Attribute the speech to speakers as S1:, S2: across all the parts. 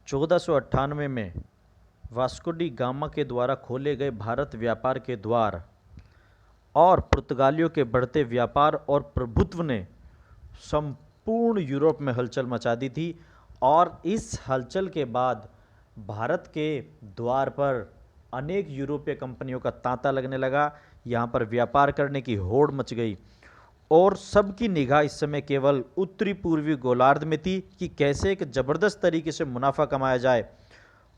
S1: 1498 में Vasco D gamma के द्वारा खोले गए भारत व्यापार के द्वार और पुर्तगालियों के बढ़ते व्यापार और प्रभुत्व ने संपूर्ण यूरोप में हलचल मचा दी थी। और इस हलचल के बाद भारत के द्वार पर अनेक यूरोपीय कंपनियों का तांता लगने लगा। यहाँ पर व्यापार करने की होड़ मच गई और सबकी निगाह इस समय केवल उत्तरी पूर्वी गोलार्ध में थी कि कैसे एक ज़बरदस्त तरीके से मुनाफा कमाया जाए।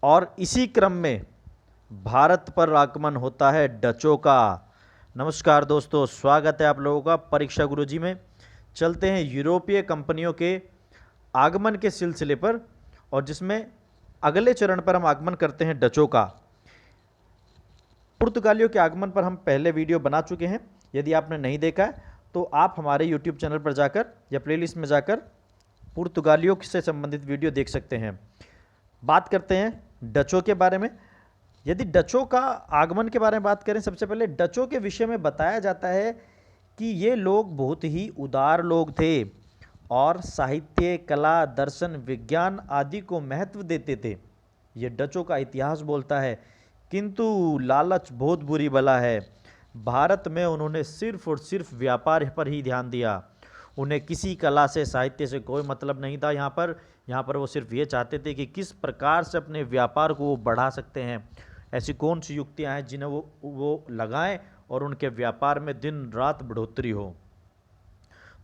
S1: और इसी क्रम में भारत पर आगमन होता है डचों का। नमस्कार दोस्तों, स्वागत है आप लोगों का परीक्षा गुरुजी में। चलते हैं यूरोपीय कंपनियों के आगमन के सिलसिले पर, और जिसमें अगले चरण पर हम आगमन करते हैं डचों का। पुर्तगालियों के आगमन पर हम पहले वीडियो बना चुके हैं। यदि आपने नहीं देखा है तो आप हमारे यूट्यूब चैनल पर जाकर या प्लेलिस्ट में जाकर पुर्तगालियों से संबंधित वीडियो देख सकते हैं। बात करते हैं डचों के बारे में। यदि डचों का आगमन के बारे में बात करें, सबसे पहले डचों के विषय में बताया जाता है कि ये लोग बहुत ही उदार लोग थे और साहित्य, कला, दर्शन, विज्ञान आदि को महत्व देते थे। ये डचों का इतिहास बोलता है। किंतु लालच बहुत बुरी बला है। भारत में उन्होंने सिर्फ और सिर्फ व्यापार पर ही ध्यान दिया। उन्हें किसी कला से, साहित्य से कोई मतलब नहीं था। यहाँ पर वो सिर्फ ये चाहते थे कि किस प्रकार से अपने व्यापार को वो बढ़ा सकते हैं, ऐसी कौन सी युक्तियाँ हैं जिन्हें वो लगाएं और उनके व्यापार में दिन रात बढ़ोतरी हो।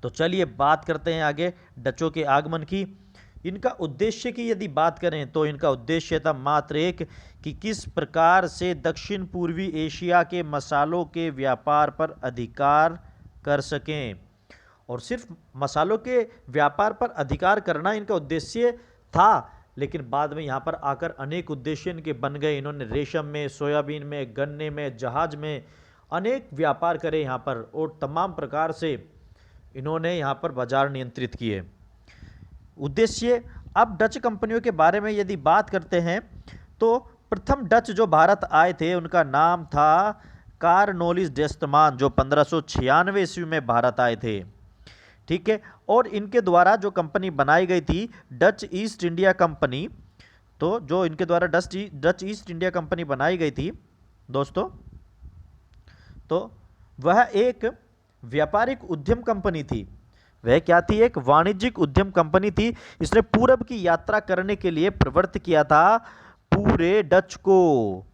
S1: तो चलिए बात करते हैं आगे डचों के आगमन की। इनका उद्देश्य की यदि बात करें तो इनका उद्देश्य था मात्र एक कि किस प्रकार से दक्षिण पूर्वी एशिया के मसालों के व्यापार पर अधिकार कर सकें। और सिर्फ मसालों के व्यापार पर अधिकार करना इनका उद्देश्य था, लेकिन बाद में यहाँ पर आकर अनेक उद्देश्य इनके बन गए। इन्होंने रेशम में, सोयाबीन में, गन्ने में, जहाज में अनेक व्यापार करे यहाँ पर, और तमाम प्रकार से इन्होंने यहाँ पर बाजार नियंत्रित किए। उद्देश्य। अब डच कंपनियों के बारे में यदि बात करते हैं तो प्रथम डच जो भारत आए थे उनका नाम था कार्नोलिस डेस्टमान, जो 1596 ईस्वी में भारत आए थे। ठीक है। और इनके द्वारा जो कंपनी बनाई गई थी डच ईस्ट इंडिया कंपनी, तो जो इनके द्वारा डच ईस्ट इंडिया कंपनी बनाई गई थी दोस्तों, तो वह एक व्यापारिक उद्यम कंपनी थी। वह क्या थी? एक वाणिज्यिक उद्यम कंपनी थी। इसने पूरब की यात्रा करने के लिए प्रवृत्त किया था पूरे डच को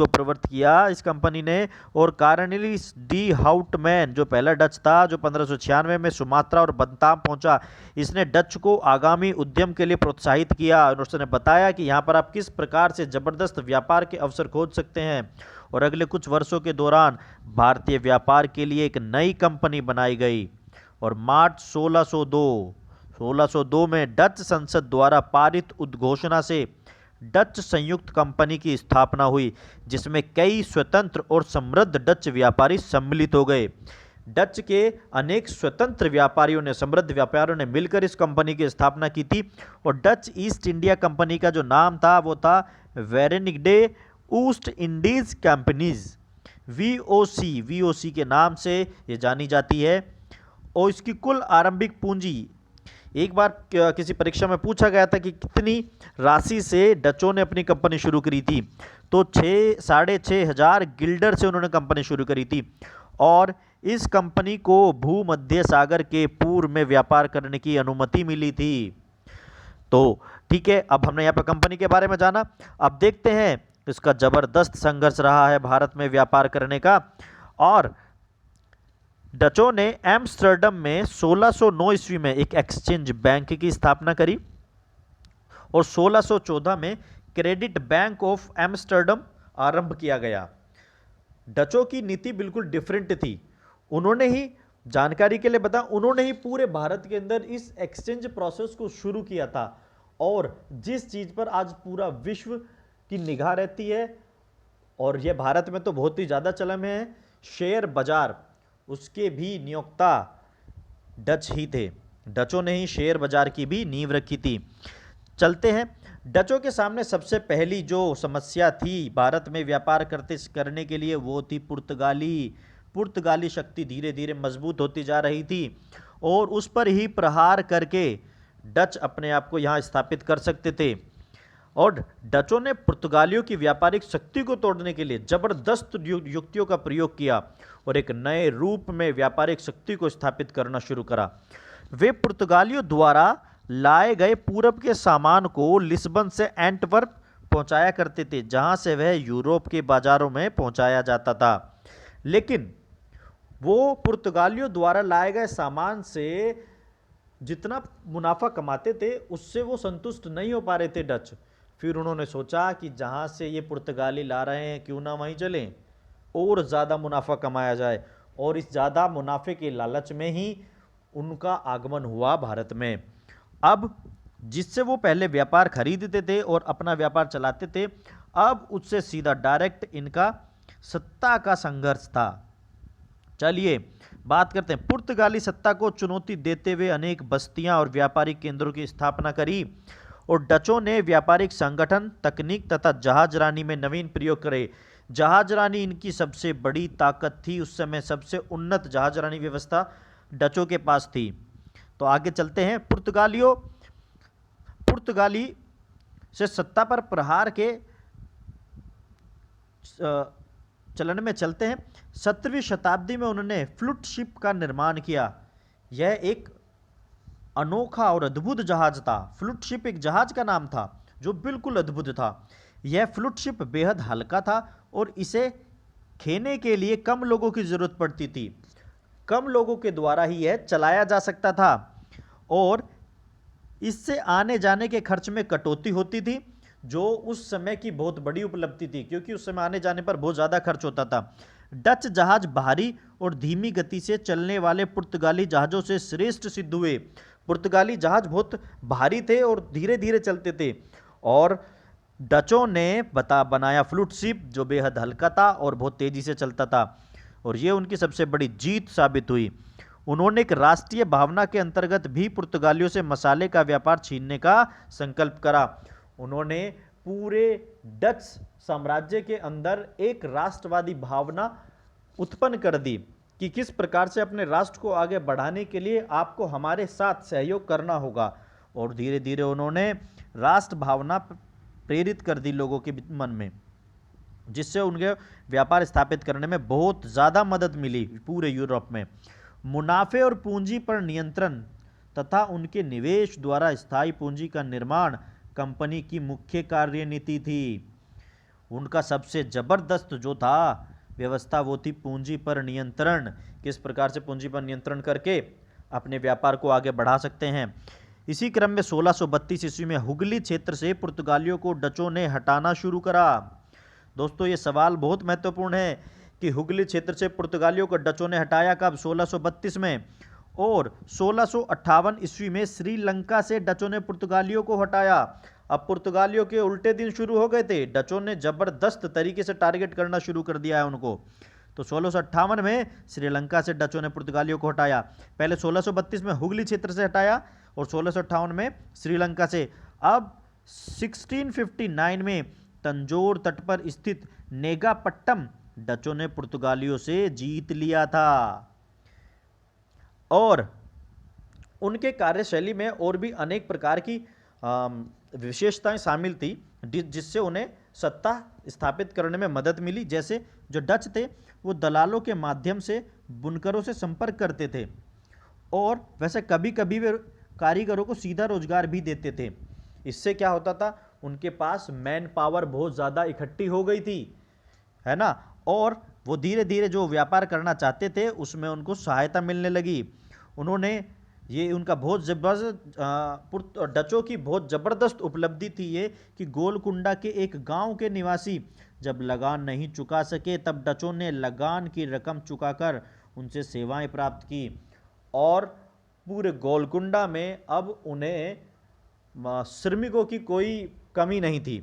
S1: प्रवृत्त किया इस कंपनी ने। और कार्नेलिस डी हाउटमैन जो पहला डच था, जो 1596 में सुमात्रा और बंताम पहुंचा, इसने डच को आगामी उद्यम के लिए प्रोत्साहित किया। और उसने बताया कि यहाँ पर आप किस प्रकार से जबरदस्त व्यापार के अवसर खोज सकते हैं। और अगले कुछ वर्षों के दौरान भारतीय व्यापार के लिए एक नई कंपनी बनाई गई। और मार्च 1602 में डच संसद द्वारा पारित उद्घोषणा से डच संयुक्त कंपनी की स्थापना हुई, जिसमें कई स्वतंत्र और समृद्ध डच व्यापारी सम्मिलित हो गए। डच के अनेक स्वतंत्र व्यापारियों ने, समृद्ध व्यापारियों ने मिलकर इस कंपनी की स्थापना की थी। और डच ईस्ट इंडिया कंपनी का जो नाम था वो था वेरेनिगडे ईस्ट इंडीज कंपनीज, VOC के नाम से ये जानी जाती है। और इसकी कुल आरंभिक पूंजी, एक बार किसी परीक्षा में पूछा गया था कि कितनी राशि से डचों ने अपनी कंपनी शुरू करी थी, तो 6,500 गिल्डर से उन्होंने कंपनी शुरू करी थी। और इस कंपनी को भूमध्य सागर के पूर्व में व्यापार करने की अनुमति मिली थी। तो ठीक है, अब हमने यहाँ पर कंपनी के बारे में जाना। अब देखते हैं इसका जबरदस्त संघर्ष रहा है भारत में व्यापार करने का। और डचों ने एम्स्टर्डम में 1609 ईस्वी में एक एक्सचेंज बैंक की स्थापना करी। और 1614 में क्रेडिट बैंक ऑफ एम्स्टर्डम आरंभ किया गया। डचों की नीति बिल्कुल डिफरेंट थी। उन्होंने ही, जानकारी के लिए बता, उन्होंने ही पूरे भारत के अंदर इस एक्सचेंज प्रोसेस को शुरू किया था। और जिस चीज पर आज पूरा विश्व की निगाह रहती है, और यह भारत में तो बहुत ही ज्यादा चलन में है, शेयर बाजार, उसके भी नियोक्ता डच ही थे। डचों ने ही शेयर बाजार की भी नींव रखी थी। चलते हैं, डचों के सामने सबसे पहली जो समस्या थी भारत में व्यापार करने के लिए, वो थी पुर्तगाली शक्ति धीरे धीरे मजबूत होती जा रही थी। और उस पर ही प्रहार करके डच अपने आप को यहाँ स्थापित कर सकते थे। और डचों ने पुर्तगालियों की व्यापारिक शक्ति को तोड़ने के लिए जबरदस्त युक्तियों का प्रयोग किया और एक नए रूप में व्यापारिक शक्ति को स्थापित करना शुरू करा। वे पुर्तगालियों द्वारा लाए गए पूरब के सामान को लिस्बन से एंटवर्प पहुंचाया करते थे, जहां से वह यूरोप के बाजारों में पहुंचाया जाता था। लेकिन वो पुर्तगालियों द्वारा लाए गए सामान से जितना मुनाफा कमाते थे उससे वो संतुष्ट नहीं हो पा रहे थे डच। फिर उन्होंने सोचा कि जहाँ से ये पुर्तगाली ला रहे हैं क्यों ना वहीं चलें और ज़्यादा मुनाफा कमाया जाए, और इस ज़्यादा मुनाफे के लालच में ही उनका आगमन हुआ भारत में। अब जिससे वो पहले व्यापार खरीदते थे और अपना व्यापार चलाते थे, अब उससे सीधा डायरेक्ट इनका सत्ता का संघर्ष था। चलिए बात करते हैं। पुर्तगाली सत्ता को चुनौती देते हुए अनेक बस्तियां और व्यापारिक केंद्रों की स्थापना करी और डचों ने व्यापारिक संगठन, तकनीक तथा जहाजरानी में नवीन प्रयोग करे। जहाजरानी इनकी सबसे बड़ी ताकत थी। उस समय सबसे उन्नत जहाजरानी व्यवस्था डचों के पास थी। तो आगे चलते हैं। पुर्तगाली से सत्ता पर प्रहार के चलन में चलते हैं। 17वीं शताब्दी में उन्होंने फ्लूट शिप का निर्माण किया। यह एक अनोखा और अद्भुत जहाज था। फ्लूट शिप एक जहाज का नाम था जो बिल्कुल अद्भुत था। यह फ्लूट शिप बेहद हल्का था और इसे खेने के लिए कम लोगों की जरूरत पड़ती थी। कम लोगों के द्वारा ही यह चलाया जा सकता था और इससे आने जाने के खर्च में कटौती होती थी, जो उस समय की बहुत बड़ी उपलब्धि थी, क्योंकि उस समय आने जाने पर बहुत ज़्यादा खर्च होता था। डच जहाज भारी और धीमी गति से चलने वाले पुर्तगाली जहाज़ों से श्रेष्ठ सिद्ध हुए। पुर्तगाली जहाज बहुत भारी थे और धीरे धीरे चलते थे, और डचों ने बनाया फ्लूट शिप जो बेहद हल्का था और बहुत तेज़ी से चलता था, और ये उनकी सबसे बड़ी जीत साबित हुई। उन्होंने एक राष्ट्रीय भावना के अंतर्गत भी पुर्तगालियों से मसाले का व्यापार छीनने का संकल्प करा। उन्होंने पूरे डच साम्राज्य के अंदर एक राष्ट्रवादी भावना उत्पन्न कर दी कि किस प्रकार से अपने राष्ट्र को आगे बढ़ाने के लिए आपको हमारे साथ सहयोग करना होगा, और धीरे धीरे उन्होंने राष्ट्र भावना प्रेरित कर दी लोगों के मन में, जिससे उनके व्यापार स्थापित करने में बहुत ज़्यादा मदद मिली पूरे यूरोप में। मुनाफे और पूंजी पर नियंत्रण तथा उनके निवेश द्वारा स्थायी पूंजी का निर्माण कंपनी की मुख्य कार्यनीति थी। उनका सबसे जबरदस्त जो था व्यवस्था वो थी पूंजी पर नियंत्रण। किस प्रकार से पूंजी पर नियंत्रण करके अपने व्यापार को आगे बढ़ा सकते हैं। इसी क्रम में 1632 ईस्वी में हुगली क्षेत्र से पुर्तगालियों को डचों ने हटाना शुरू करा। दोस्तों ये सवाल बहुत महत्वपूर्ण है कि हुगली क्षेत्र से पुर्तगालियों को डचों ने हटाया कब? 1632 में। और 1658 ईस्वी में श्रीलंका से डचों ने पुर्तगालियों को हटाया। अब पुर्तगालियों के उल्टे दिन शुरू हो गए थे। डचों ने जबरदस्त तरीके से टारगेट करना शुरू कर दिया है उनको। तो 1658 में श्रीलंका से डचों ने पुर्तगालियों को हटाया। पहले 1632 में हुगली क्षेत्र से हटाया और 1658 में श्रीलंका से। अब 1659 में तंजोर तट पर स्थित नेगापट्टम डचों ने पुर्तगालियों से जीत लिया था। और उनके कार्यशैली में और भी अनेक प्रकार की विशेषताएं शामिल थी जिससे उन्हें सत्ता स्थापित करने में मदद मिली। जैसे जो डच थे वो दलालों के माध्यम से बुनकरों से संपर्क करते थे, और वैसे कभी कभी वे कारीगरों को सीधा रोजगार भी देते थे। इससे क्या होता था, उनके पास मैन पावर बहुत ज़्यादा इकट्ठी हो गई थी, है ना, और वो धीरे धीरे जो व्यापार करना चाहते थे उसमें उनको सहायता मिलने लगी। उन्होंने ये उनका बहुत जबरदस्त डचों की बहुत ज़बरदस्त उपलब्धि थी ये कि गोलकुंडा के एक गांव के निवासी जब लगान नहीं चुका सके तब डचों ने लगान की रकम चुकाकर उनसे सेवाएं प्राप्त की, और पूरे गोलकुंडा में अब उन्हें श्रमिकों की कोई कमी नहीं थी।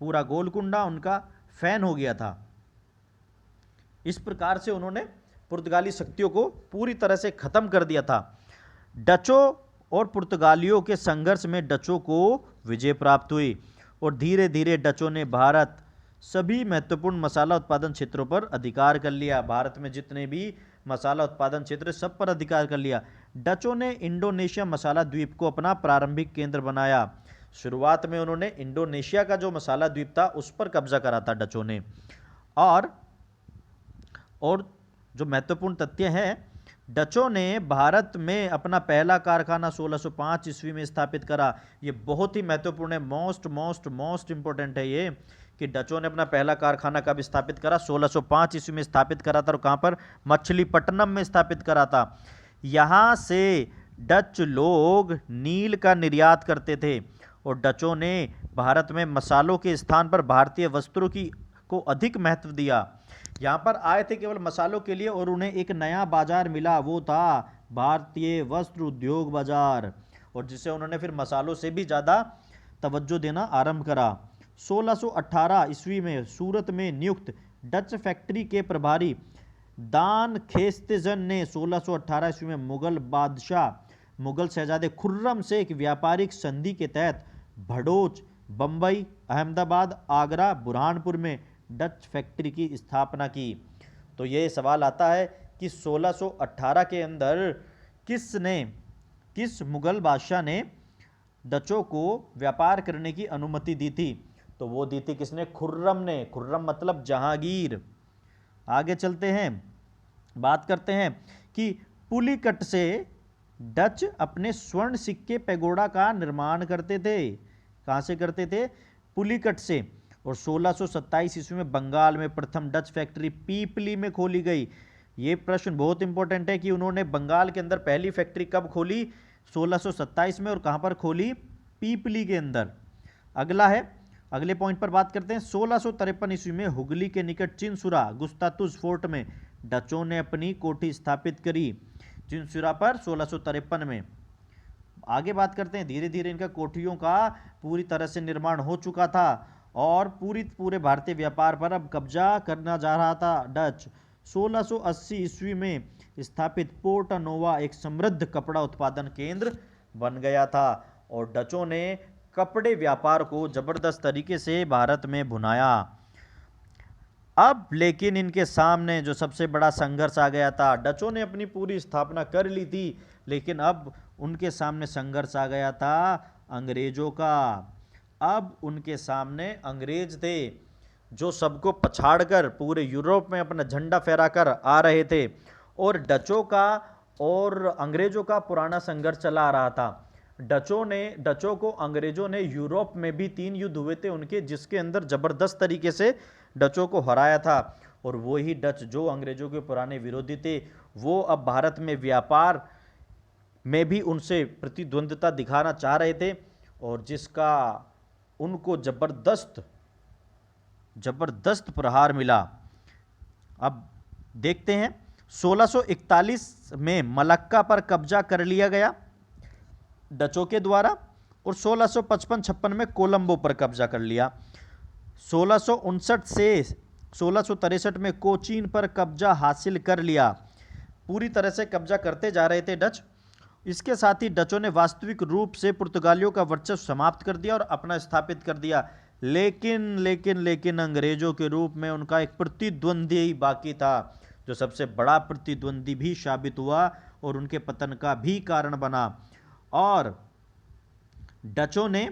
S1: पूरा गोलकुंडा उनका फैन हो गया था। इस प्रकार से उन्होंने पुर्तगाली शक्तियों को पूरी तरह से खत्म कर दिया था। डचों और पुर्तगालियों के संघर्ष में डचों को विजय प्राप्त हुई और धीरे धीरे डचों ने भारत सभी महत्वपूर्ण मसाला उत्पादन क्षेत्रों पर अधिकार कर लिया। भारत में जितने भी मसाला उत्पादन क्षेत्र सब पर अधिकार कर लिया। डचों ने इंडोनेशिया मसाला द्वीप को अपना प्रारंभिक केंद्र बनाया। शुरुआत में उन्होंने इंडोनेशिया का जो मसाला द्वीप था उस पर कब्जा करा था डचों ने। और जो महत्वपूर्ण तथ्य है, डचों ने भारत में अपना पहला कारखाना 1605 ईस्वी में स्थापित करा। ये बहुत ही महत्वपूर्ण है, मोस्ट इंपॉर्टेंट है ये, कि डचों ने अपना पहला कारखाना कब स्थापित करा? 1605 ईस्वी में स्थापित करा था। और कहाँ पर? मछलीपट्टनम में स्थापित करा था। यहाँ से डच लोग नील का निर्यात करते थे और डचों ने भारत में मसालों के स्थान पर भारतीय वस्त्रों को अधिक महत्व दिया। यहाँ पर आए थे केवल मसालों के लिए और उन्हें एक नया बाजार मिला, वो था भारतीय वस्त्र उद्योग बाजार, और जिसे उन्होंने फिर मसालों से भी ज़्यादा तवज्जो देना आरंभ करा। 1618 ईस्वी में सूरत में नियुक्त डच फैक्ट्री के प्रभारी दान खेस्तेजन ने 1618 ईस्वी में मुगल शहजादे खुर्रम से एक व्यापारिक संधि के तहत भड़ोच, बंबई, अहमदाबाद, आगरा, बुरहानपुर में डच फैक्ट्री की स्थापना की। तो ये सवाल आता है कि 1618 के अंदर किस मुगल बादशाह ने डचों को व्यापार करने की अनुमति दी थी? तो वो दी थी किसने? खुर्रम ने। खुर्रम मतलब जहांगीर। आगे चलते हैं, बात करते हैं कि पुलिकट से डच अपने स्वर्ण सिक्के पैगोडा का निर्माण करते थे। कहाँ से करते थे? पुलिकट से। और 1627 ईस्वी में बंगाल में प्रथम डच फैक्ट्री पीपली में खोली गई। ये प्रश्न बहुत इंपॉर्टेंट है कि उन्होंने बंगाल के अंदर पहली फैक्ट्री कब खोली? 1627 में। और कहाँ पर खोली? पीपली के अंदर। अगला है, अगले पॉइंट पर बात करते हैं। 1653 ईस्वी में हुगली के निकट चिनसुरा गुस्तातुज फोर्ट में डचों ने अपनी कोठी स्थापित करी। चिनसुरा पर 1653 में। आगे बात करते हैं, धीरे धीरे इनका कोठियों का पूरी तरह से निर्माण हो चुका था और पूरे भारतीय व्यापार पर अब कब्जा करना जा रहा था डच। 1680 ईस्वी में स्थापित पोर्टा नोवा एक समृद्ध कपड़ा उत्पादन केंद्र बन गया था और डचों ने कपड़े व्यापार को जबरदस्त तरीके से भारत में भुनाया। अब लेकिन इनके सामने जो सबसे बड़ा संघर्ष आ गया था, डचों ने अपनी पूरी स्थापना कर ली थी लेकिन अब उनके सामने संघर्ष आ गया था अंग्रेजों का। अब उनके सामने अंग्रेज थे जो सबको पछाड़कर पूरे यूरोप में अपना झंडा फहराकर आ रहे थे और डचों का और अंग्रेजों का पुराना संघर्ष चला आ रहा था। डचों को अंग्रेजों ने यूरोप में भी 3 युद्ध हुए थे उनके, जिसके अंदर जबरदस्त तरीके से डचों को हराया था और वो ही डच जो अंग्रेजों के पुराने विरोधी थे वो अब भारत में व्यापार में भी उनसे प्रतिद्वंद्विता दिखाना चाह रहे थे और जिसका उनको जबरदस्त प्रहार मिला। अब देखते हैं, 1641 में मलक्का पर कब्जा कर लिया गया डचों के द्वारा और 1655-56 में कोलंबो पर कब्जा कर लिया। 1659 से 1663 में कोचीन पर कब्जा हासिल कर लिया। पूरी तरह से कब्जा करते जा रहे थे डच। इसके साथ ही डचों ने वास्तविक रूप से पुर्तगालियों का वर्चस्व समाप्त कर दिया और अपना स्थापित कर दिया। लेकिन अंग्रेजों के रूप में उनका एक प्रतिद्वंदी बाकी था जो सबसे बड़ा प्रतिद्वंदी भी साबित हुआ और उनके पतन का भी कारण बना। और डचों ने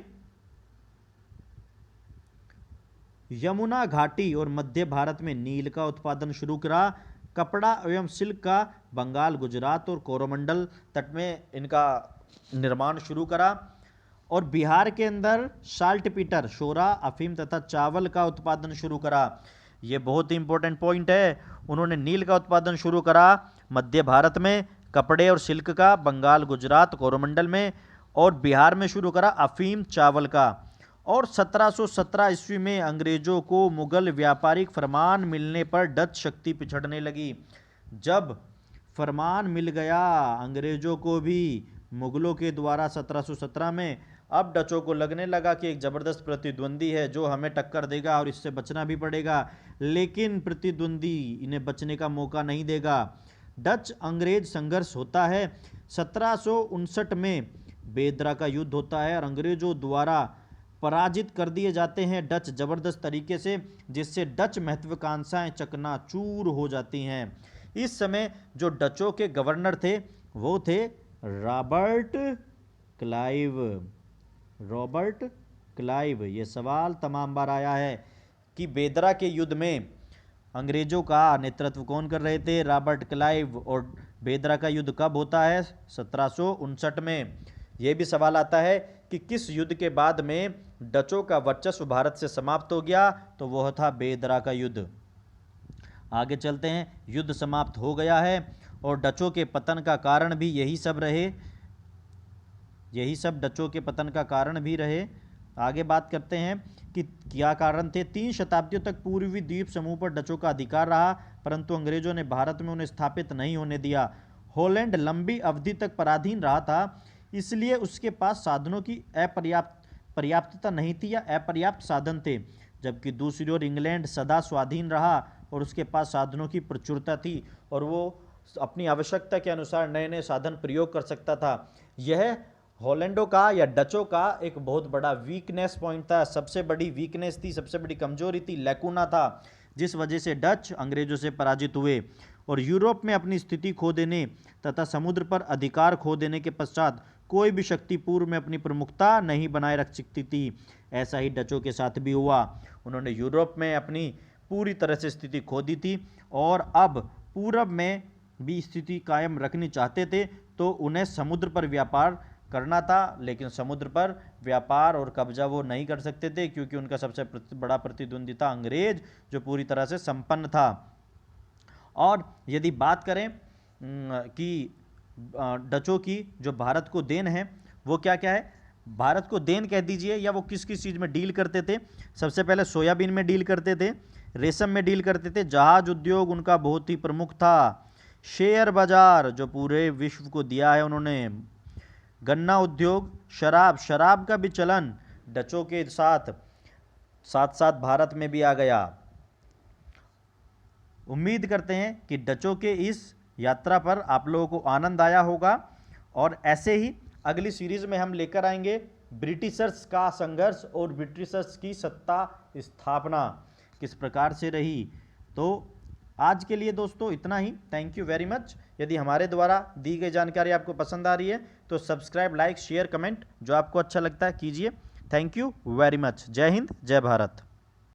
S1: यमुना घाटी और मध्य भारत में नील का उत्पादन शुरू करा। कपड़ा एवं सिल्क का बंगाल, गुजरात और कोरोमंडल तट में इनका निर्माण शुरू करा और बिहार के अंदर साल्ट पीटर, शोरा, अफीम तथा चावल का उत्पादन शुरू करा। ये बहुत ही इंपॉर्टेंट पॉइंट है। उन्होंने नील का उत्पादन शुरू करा मध्य भारत में, कपड़े और सिल्क का बंगाल, गुजरात, कोरोमंडल में और बिहार में शुरू करा अफीम, चावल का। और 1717 ईस्वी में अंग्रेजों को मुगल व्यापारिक फरमान मिलने पर डच शक्ति पिछड़ने लगी। जब फरमान मिल गया अंग्रेजों को भी मुगलों के द्वारा 1717 में, अब डचों को लगने लगा कि एक ज़बरदस्त प्रतिद्वंदी है जो हमें टक्कर देगा और इससे बचना भी पड़ेगा, लेकिन प्रतिद्वंदी इन्हें बचने का मौका नहीं देगा। डच अंग्रेज संघर्ष होता है। 1759 में बेदरा का युद्ध होता है और अंग्रेजों द्वारा पराजित कर दिए जाते हैं डच जबरदस्त तरीके से, जिससे डच महत्वाकांक्षाएं चकनाचूर हो जाती हैं। इस समय जो डचों के गवर्नर थे वो थे रॉबर्ट क्लाइव। Robert Clive. ये सवाल तमाम बार आया है कि बेदरा के युद्ध में अंग्रेजों का नेतृत्व कौन कर रहे थे? Robert Clive. और बेदरा का युद्ध कब होता है? 1759 में। यह भी सवाल आता है कि किस युद्ध के बाद में डचों का वर्चस्व भारत से समाप्त हो गया? तो वह था बेदरा का युद्ध। आगे चलते हैं। युद्ध समाप्त हो गया है और डचों के पतन का कारण भी यही सब रहे, यही सब डचों के पतन का कारण भी रहे। आगे बात करते हैं कि क्या कारण थे। 3 शताब्दियों तक पूर्वी द्वीप समूह पर डचों का अधिकार रहा, परंतु अंग्रेजों ने भारत में उन्हें स्थापित नहीं होने दिया। हॉलैंड लंबी अवधि तक पराधीन रहा था, इसलिए उसके पास साधनों की पर्याप्तता नहीं थी या अपर्याप्त साधन थे, जबकि दूसरी ओर इंग्लैंड सदा स्वाधीन रहा और उसके पास साधनों की प्रचुरता थी और वो अपनी आवश्यकता के अनुसार नए नए साधन प्रयोग कर सकता था। यह हॉलैंडों का या डचों का एक बहुत बड़ा वीकनेस पॉइंट था, सबसे बड़ी वीकनेस थी, सबसे बड़ी कमजोरी थी, लैकुना था, जिस वजह से डच अंग्रेजों से पराजित हुए और यूरोप में अपनी स्थिति खो देने तथा समुद्र पर अधिकार खो देने के पश्चात कोई भी शक्ति पूर्व में अपनी प्रमुखता नहीं बनाए रख सकती थी। ऐसा ही डचों के साथ भी हुआ। उन्होंने यूरोप में अपनी पूरी तरह से स्थिति खो दी थी और अब पूरब में भी स्थिति कायम रखनी चाहते थे, तो उन्हें समुद्र पर व्यापार करना था, लेकिन समुद्र पर व्यापार और कब्जा वो नहीं कर सकते थे क्योंकि उनका सबसे बड़ा प्रतिद्वंदी था अंग्रेज, जो पूरी तरह से संपन्न था। और यदि बात करें कि डचों की जो भारत को देन है वो क्या क्या है, भारत को देन कह दीजिए, या वो किस किस चीज़ में डील करते थे। सबसे पहले सोयाबीन में डील करते थे, रेशम में डील करते थे, जहाज उद्योग उनका बहुत ही प्रमुख था, शेयर बाजार जो पूरे विश्व को दिया है उन्होंने, गन्ना उद्योग, शराब का भी चलन डचों के साथ साथ भारत में भी आ गया। उम्मीद करते हैं कि डचों के इस यात्रा पर आप लोगों को आनंद आया होगा और ऐसे ही अगली सीरीज में हम लेकर आएंगे ब्रिटिशर्स का संघर्ष और ब्रिटिशर्स की सत्ता स्थापना किस प्रकार से रही। तो आज के लिए दोस्तों इतना ही। Thank you very much. यदि हमारे द्वारा दी गई जानकारी आपको पसंद आ रही है तो सब्सक्राइब, लाइक, शेयर, कमेंट जो आपको अच्छा लगता है कीजिए। Thank you very much. जय हिंद, जय भारत।